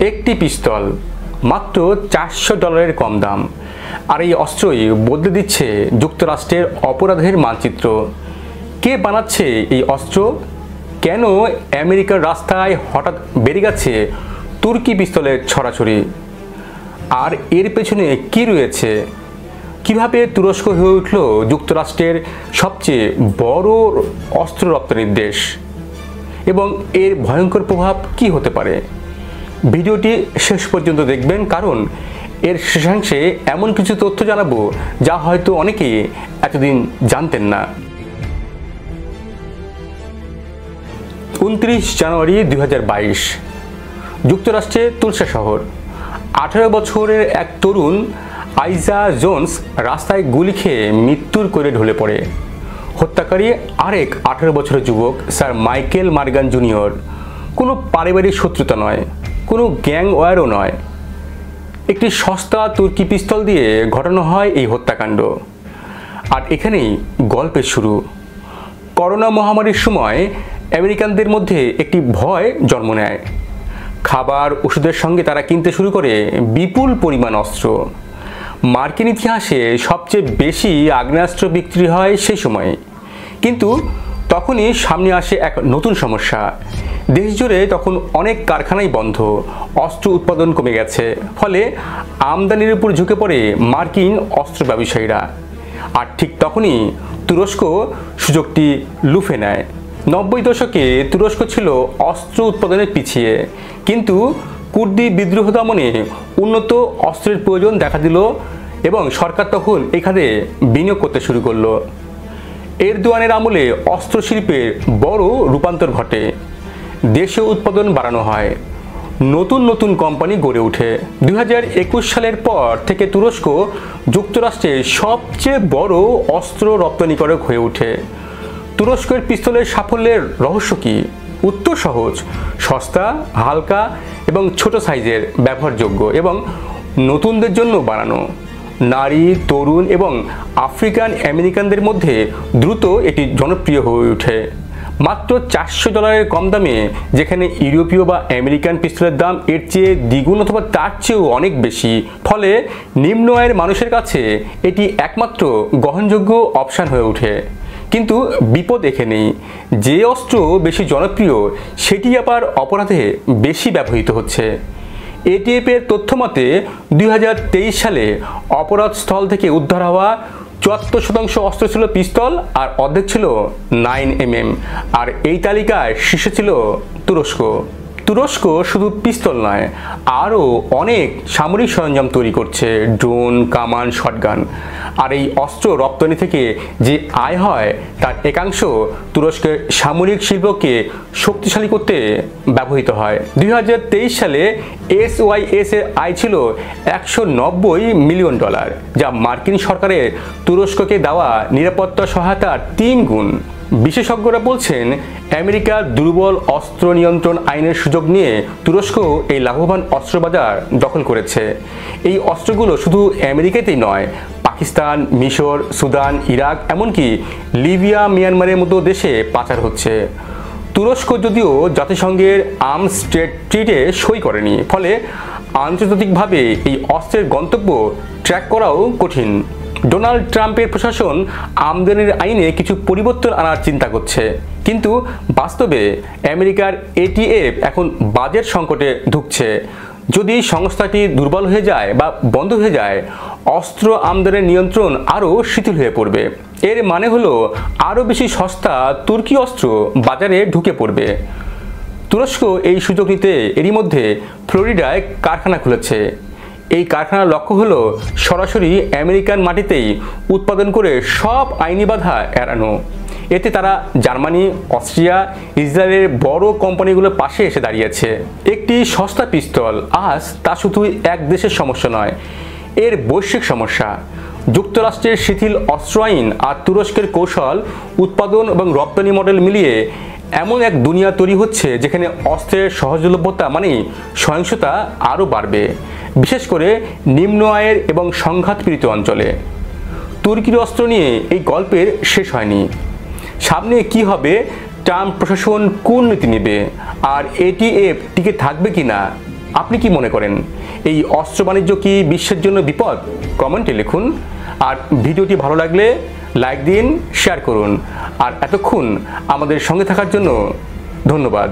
একটি পিস্তল মাত্র $400 কম দাম, আর এই অস্ত্রই বদলে দিচ্ছে যুক্তরাষ্ট্রের অপরাধের মানচিত্র। কে বানাচ্ছে এই অস্ত্র? কেন আমেরিকার রাস্তায় হঠাৎ বেড়ে গেছে তুর্কি পিস্তলের ছড়াছড়ি? আর এর পেছনে কি রয়েছে? কিভাবে তুরস্ক হয়ে উঠল যুক্তরাষ্ট্রের সবচেয়ে বড় অস্ত্র রপ্তানির দেশ, এবং এর ভয়ঙ্কর প্রভাব কি হতে পারে? ভিডিওটি শেষ পর্যন্ত দেখবেন, কারণ এর শেষাংশে এমন কিছু তথ্য জানাবো যা হয়তো অনেকেই এতদিন জানতেন না। 29 জানুয়ারি 2022 যুক্তরাষ্ট্রে তুলসা শহর। 18 বছরের এক তরুণ আইজা জোন্স রাস্তায় গুলি খেয়ে মৃত্যুর কোলে ঢলে পড়ে। হত্যাকারী আরেক 18 বছরের যুবক স্যার মাইকেল মার্গান জুনিয়র। কোনো পারিবারিক শত্রুতা নয়, কোনো গ্যাং ওয়ারও নয়, একটি সস্তা তুর্কি পিস্তল দিয়ে ঘটানো হয় এই হত্যাকাণ্ড। আর এখানেই গল্পের শুরু। করোনা মহামারীর সময় আমেরিকানদের মধ্যে একটি ভয় জন্ম নেয়। খাবার ওষুধের সঙ্গে তারা কিনতে শুরু করে বিপুল পরিমাণ অস্ত্র। মার্কিন ইতিহাসে সবচেয়ে বেশি আগ্নেয়াস্ত্র বিক্রি হয় সেই সময়ে। কিন্তু তখনই সামনে আসে এক নতুন সমস্যা। দেশ জুড়ে তখন অনেক কারখানাই বন্ধ, অস্ত্র উৎপাদন কমে গেছে, ফলে আমদানির উপর ঝুঁকে পড়ে মার্কিন অস্ত্র ব্যবসায়ীরা। আর ঠিক তখনই তুরস্ক সুযোগটি লুফে নেয়। 90 দশকে তুরস্ক ছিল অস্ত্র উৎপাদনে পিছিয়ে, কিন্তু কুর্দি বিদ্রোহ দমনে উন্নত অস্ত্রের প্রয়োজন দেখা দিল এবং সরকার তখন এখানে বিনিয়োগ করতে শুরু করলো। এরদোয়ানের আমলে অস্ত্র শিল্পের বড় রূপান্তর ঘটে। দেশীয় উৎপাদন বাড়ানো হয়, নতুন নতুন কোম্পানি গড়ে ওঠে। 2021 সালের পর থেকে তুরস্ক যুক্তরাষ্ট্রের সবচেয়ে বড় অস্ত্র রপ্তানিকারক হয়ে ওঠে। তুরস্কের পিস্তলের সাফল্যের রহস্য কি? উত্তর সহজ, সস্তা, হালকা এবং ছোট সাইজের, ব্যবহারযোগ্য এবং নতুনদের জন্য বানানো। নারী, তরুণ এবং আফ্রিকান আমেরিকানদের মধ্যে দ্রুত এটি জনপ্রিয় হয়ে ওঠে। মাত্র $400 কম দামে, যেখানে ইউরোপীয় বা আমেরিকান পিস্তলের দাম এর চেয়ে দ্বিগুণ অথবা তার চেয়েও অনেক বেশি। ফলে নিম্ন আয়ের মানুষের কাছে এটি একমাত্র গ্রহণযোগ্য অপশান হয়ে ওঠে। কিন্তু বিপদ এখানেই, যে অস্ত্র বেশি জনপ্রিয় সেটি আবার অপরাধে বেশি ব্যবহৃত হচ্ছে। এটিএফের তথ্য মতে 2023 সালে অপরাধ স্থল থেকে উদ্ধার হওয়া 74% অস্ত্র ছিল পিস্তল, আর অর্ধেক ছিল 9mm। আর এই তালিকায় শীর্ষে ছিল তুরস্ক। তুরস্ক শুধু পিস্তল নয়, আরও অনেক সামরিক সরঞ্জাম তৈরি করছে, ড্রোন, কামান, শটগান। আর এই অস্ত্র রপ্তানি থেকে যে আয় হয় তার একাংশ তুরস্কের সামরিক শিল্পকে শক্তিশালী করতে ব্যবহৃত হয়। 2023 সালে SYS এর আয় ছিল $190 মিলিয়ন, যা মার্কিন সরকারের তুরস্ককে দেওয়া নিরাপত্তা সহায়তার 3 গুণ। বিশেষজ্ঞরা বলছেন, আমেরিকার দুর্বল অস্ত্র নিয়ন্ত্রণ আইনের সুযোগ নিয়ে তুরস্ক এই লাভবান অস্ত্র বাজার দখল করেছে। এই অস্ত্রগুলো শুধু আমেরিকাতেই নয়, পাকিস্তান, মিশর, সুদান, ইরাক, এমনকি লিবিয়া, মিয়ানমারের মতো দেশে পাচার হচ্ছে। তুরস্ক যদিও জাতিসংঘের আর্মস ট্রেড ট্রিটে সই করেনি, ফলে আন্তর্জাতিকভাবে এই অস্ত্রের গন্তব্য ট্র্যাক করাও কঠিন। ডোনাল্ড ট্রাম্পের প্রশাসন আমদানির আইনে কিছু পরিবর্তন আনার চিন্তা করছে, কিন্তু বাস্তবে আমেরিকার এটিএফ এখন বাজেট সংকটে ঢুকছে। যদি সংস্থাটি দুর্বল হয়ে যায় বা বন্ধ হয়ে যায়, অস্ত্র আমদানির নিয়ন্ত্রণ আরও শিথিল হয়ে পড়বে। এর মানে হলো আরও বেশি সস্তা তুর্কি অস্ত্র বাজারে ঢুকে পড়বে। তুরস্ক এই সুযোগ নিতে এরই মধ্যে ফ্লোরিডায় কারখানা খুলেছে। এই কারখানার লক্ষ্য হলো সরাসরি আমেরিকান মাটিতেই উৎপাদন করে সব আইনি বাধা এড়ানো। এতে তারা জার্মানি, অস্ট্রিয়া, ইসরায়েলের বড় কোম্পানিগুলোর পাশে এসে দাঁড়িয়েছে। একটি সস্তা পিস্তল আজ তা শুধু এক দেশের সমস্যা নয়, এর বৈশ্বিক সমস্যা। যুক্তরাষ্ট্রের শিথিল অস্ত্র আইন আর তুরস্কের কৌশল উৎপাদন এবং রপ্তানি মডেল মিলিয়ে এমন এক দুনিয়া তৈরি হচ্ছে যেখানে অস্ত্রের সহজলভ্যতা মানেই সহিংসতা আরও বাড়বে, বিশেষ করে নিম্ন আয়ের এবং সংঘাতপীড়িত অঞ্চলে। তুর্কির অস্ত্র নিয়ে এই গল্পের শেষ হয়নি। সামনে কি হবে, ট্রাম্প প্রশাসন কোন নীতি নেবে, আর এটিএফ টিকে থাকবে কিনা, আপনি কি মনে করেন এই অস্ত্র বাণিজ্য কি বিশ্বের জন্য বিপদ? কমেন্টে লিখুন। আর ভিডিওটি ভালো লাগলে লাইক দিন, শেয়ার করুন। আর এতক্ষণ আমাদের সঙ্গে থাকার জন্য ধন্যবাদ।